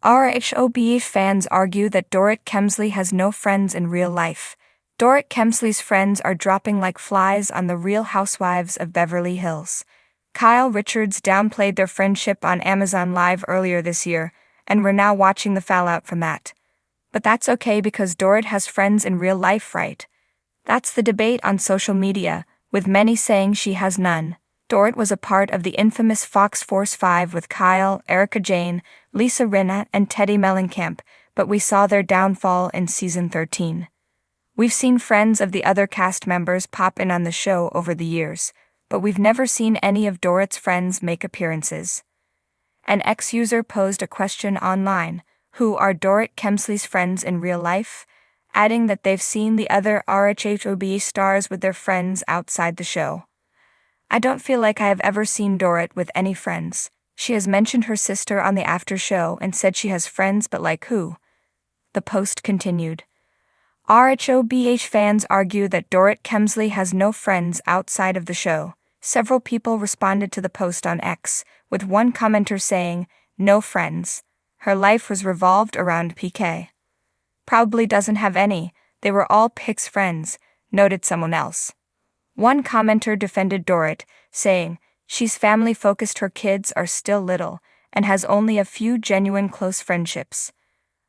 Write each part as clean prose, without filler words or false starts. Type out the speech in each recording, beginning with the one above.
RHOBH fans argue that Dorit Kemsley has no friends in real life. Dorit Kemsley's friends are dropping like flies on the Real Housewives of Beverly Hills. Kyle Richards downplayed their friendship on Amazon Live earlier this year, and we're now watching the fallout from that. But that's okay because Dorit has friends in real life, right? That's the debate on social media, with many saying she has none. Dorit was a part of the infamous Fox Force 5 with Kyle, Erika Jayne, Lisa Rinna, and Teddy Mellencamp, but we saw their downfall in season 13. We've seen friends of the other cast members pop in on the show over the years, but we've never seen any of Dorit's friends make appearances. An ex-user posed a question online: who are Dorit Kemsley's friends in real life? Adding that they've seen the other RHOBH stars with their friends outside the show. I don't feel like I have ever seen Dorit with any friends. She has mentioned her sister on the after show and said she has friends, but like who? The post continued. RHOBH fans argue that Dorit Kemsley has no friends outside of the show. Several people responded to the post on X, with one commenter saying, "No friends. Her life was revolved around PK. Probably doesn't have any, they were all Pic's friends," noted someone else. One commenter defended Dorit, saying, "She's family-focused, her kids are still little, and has only a few genuine close friendships.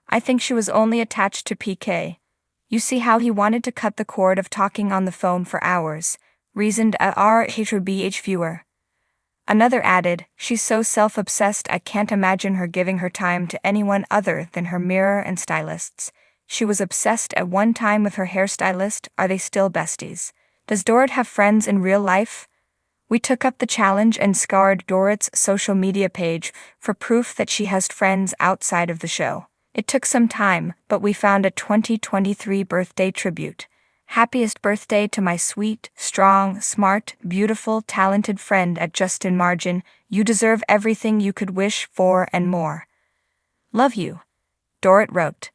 I think she was only attached to PK. You see how he wanted to cut the cord of talking on the phone for hours," reasoned a RHOBH viewer. Another added, "She's so self-obsessed I can't imagine her giving her time to anyone other than her mirror and stylists. She was obsessed at one time with her hairstylist. Are they still besties? Does Dorit have friends in real life?" We took up the challenge and scoured Dorit's social media page for proof that she has friends outside of the show. It took some time, but we found a 2023 birthday tribute. "Happiest birthday to my sweet, strong, smart, beautiful, talented friend at Justin Margin. You deserve everything you could wish for and more. Love you," Dorit wrote.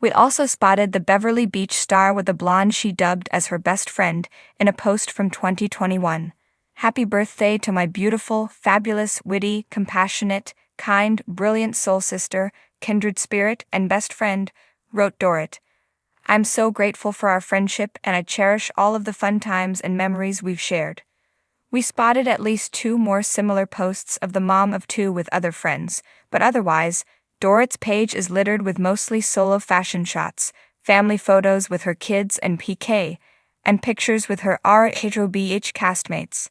We also spotted the Beverly Beach star with a blonde she dubbed as her best friend in a post from 2021. "Happy birthday to my beautiful, fabulous, witty, compassionate, kind, brilliant soul sister, kindred spirit, and best friend," wrote Dorit. "I'm so grateful for our friendship and I cherish all of the fun times and memories we've shared." We spotted at least 2 more similar posts of the mom of 2 with other friends, but otherwise, Dorit's page is littered with mostly solo fashion shots, family photos with her kids and PK, and pictures with her RHOBH castmates.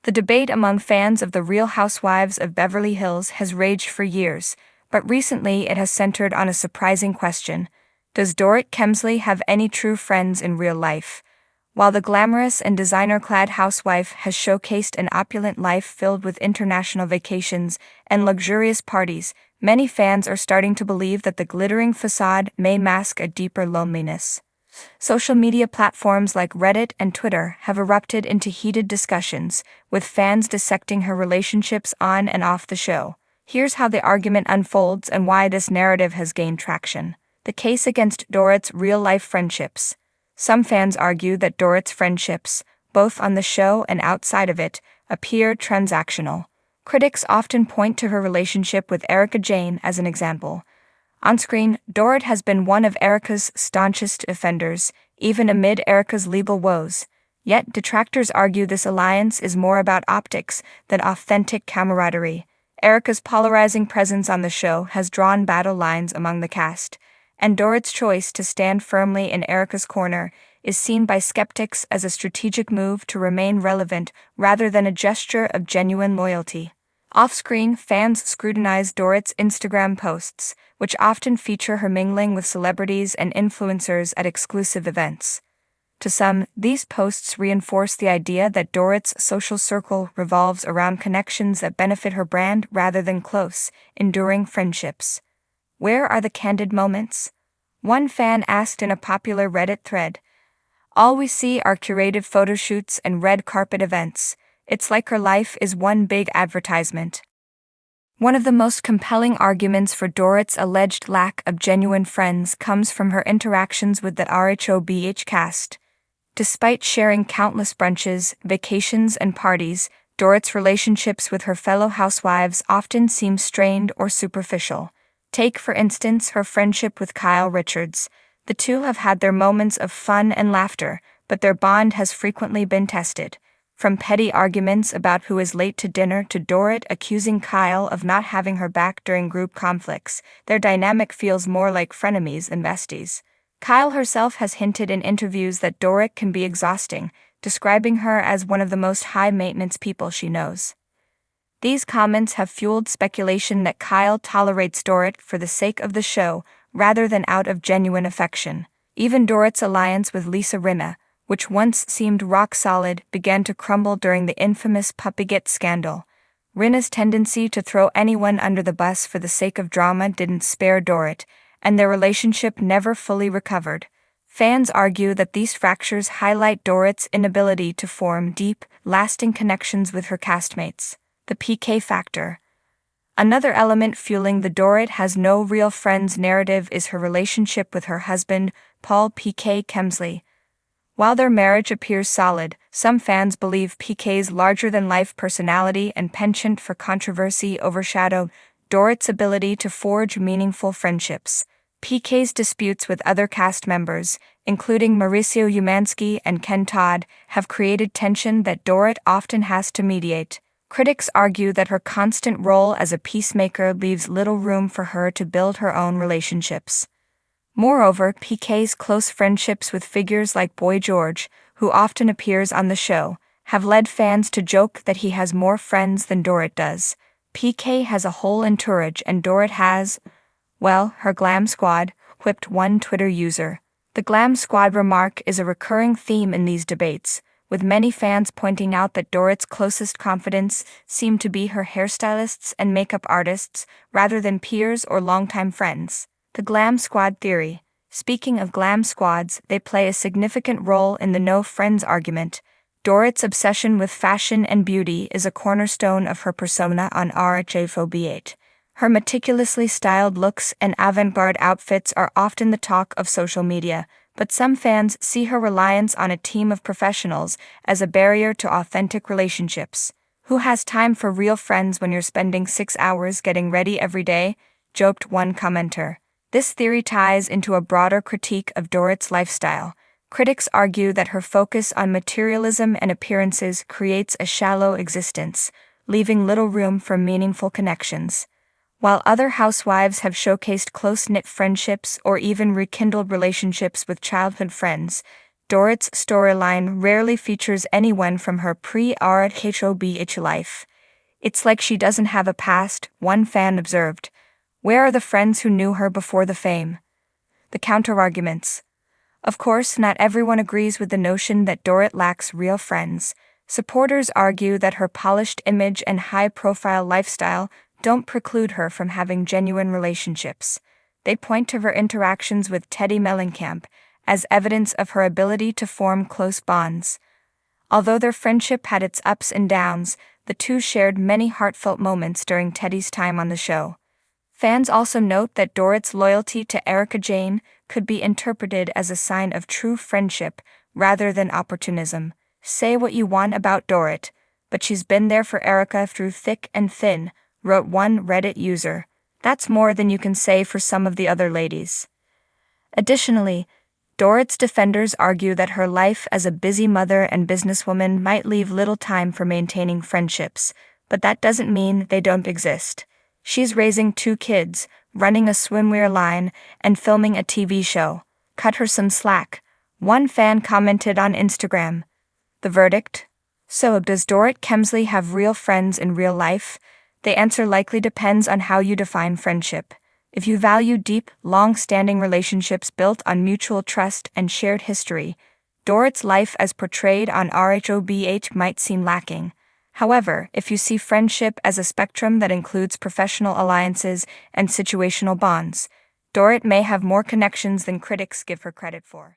The debate among fans of the Real Housewives of Beverly Hills has raged for years, but recently it has centered on a surprising question: does Dorit Kemsley have any true friends in real life? While the glamorous and designer-clad housewife has showcased an opulent life filled with international vacations and luxurious parties, many fans are starting to believe that the glittering facade may mask a deeper loneliness. Social media platforms like Reddit and Twitter have erupted into heated discussions, with fans dissecting her relationships on and off the show. Here's how the argument unfolds and why this narrative has gained traction. The case against Dorit's real-life friendships. Some fans argue that Dorit's friendships, both on the show and outside of it, appear transactional. Critics often point to her relationship with Erika Jayne as an example. On screen, Dorit has been one of Erika's staunchest defenders, even amid Erika's legal woes. Yet detractors argue this alliance is more about optics than authentic camaraderie. Erika's polarizing presence on the show has drawn battle lines among the cast, and Dorit's choice to stand firmly in Erika's corner is seen by skeptics as a strategic move to remain relevant rather than a gesture of genuine loyalty. Off-screen, fans scrutinize Dorit's Instagram posts, which often feature her mingling with celebrities and influencers at exclusive events. To some, these posts reinforce the idea that Dorit's social circle revolves around connections that benefit her brand rather than close, enduring friendships. Where are the candid moments? One fan asked in a popular Reddit thread. "All we see are curated photo shoots and red carpet events. It's like her life is one big advertisement." One of the most compelling arguments for Dorit's alleged lack of genuine friends comes from her interactions with the RHOBH cast. Despite sharing countless brunches, vacations, and parties, Dorit's relationships with her fellow housewives often seem strained or superficial. Take, for instance, her friendship with Kyle Richards. The two have had their moments of fun and laughter, but their bond has frequently been tested. From petty arguments about who is late to dinner to Dorit accusing Kyle of not having her back during group conflicts, their dynamic feels more like frenemies than besties. Kyle herself has hinted in interviews that Dorit can be exhausting, describing her as one of the most high-maintenance people she knows. These comments have fueled speculation that Kyle tolerates Dorit for the sake of the show, rather than out of genuine affection. Even Dorit's alliance with Lisa Rinna, which once seemed rock solid, began to crumble during the infamous Puppygate scandal. Rinna's tendency to throw anyone under the bus for the sake of drama didn't spare Dorit, and their relationship never fully recovered. Fans argue that these fractures highlight Dorit's inability to form deep, lasting connections with her castmates. The PK factor. Another element fueling the Dorit has no real friends narrative is her relationship with her husband, Paul PK Kemsley. While their marriage appears solid, some fans believe PK's larger-than-life personality and penchant for controversy overshadow Dorit's ability to forge meaningful friendships. PK's disputes with other cast members, including Mauricio Umansky and Ken Todd, have created tension that Dorit often has to mediate. Critics argue that her constant role as a peacemaker leaves little room for her to build her own relationships. Moreover, PK's close friendships with figures like Boy George, who often appears on the show, have led fans to joke that he has more friends than Dorit does. PK has a whole entourage and Dorit has, well, her glam squad, quipped one Twitter user. The glam squad remark is a recurring theme in these debates, with many fans pointing out that Dorit's closest confidants seem to be her hairstylists and makeup artists, rather than peers or longtime friends. The glam squad theory. Speaking of glam squads, they play a significant role in the no friends argument. Dorit's obsession with fashion and beauty is a cornerstone of her persona on RHOBH. Her meticulously styled looks and avant-garde outfits are often the talk of social media, but some fans see her reliance on a team of professionals as a barrier to authentic relationships. Who has time for real friends when you're spending 6 hours getting ready every day? Joked one commenter. This theory ties into a broader critique of Dorit's lifestyle. Critics argue that her focus on materialism and appearances creates a shallow existence, leaving little room for meaningful connections. While other housewives have showcased close-knit friendships or even rekindled relationships with childhood friends, Dorit's storyline rarely features anyone from her pre-RHOBH life. It's like she doesn't have a past, one fan observed. Where are the friends who knew her before the fame? The counterarguments. Of course, not everyone agrees with the notion that Dorit lacks real friends. Supporters argue that her polished image and high-profile lifestyle don't preclude her from having genuine relationships. They point to her interactions with Teddy Mellencamp as evidence of her ability to form close bonds. Although their friendship had its ups and downs, the two shared many heartfelt moments during Teddy's time on the show. Fans also note that Dorit's loyalty to Erika Jayne could be interpreted as a sign of true friendship rather than opportunism. Say what you want about Dorit, but she's been there for Erika through thick and thin, wrote one Reddit user. That's more than you can say for some of the other ladies. Additionally, Dorit's defenders argue that her life as a busy mother and businesswoman might leave little time for maintaining friendships, but that doesn't mean they don't exist. She's raising 2 kids, running a swimwear line, and filming a TV show. Cut her some slack. One fan commented on Instagram. The verdict? So, does Dorit Kemsley have real friends in real life? The answer likely depends on how you define friendship. If you value deep, long-standing relationships built on mutual trust and shared history, Dorit's life as portrayed on RHOBH might seem lacking. However, if you see friendship as a spectrum that includes professional alliances and situational bonds, Dorit may have more connections than critics give her credit for.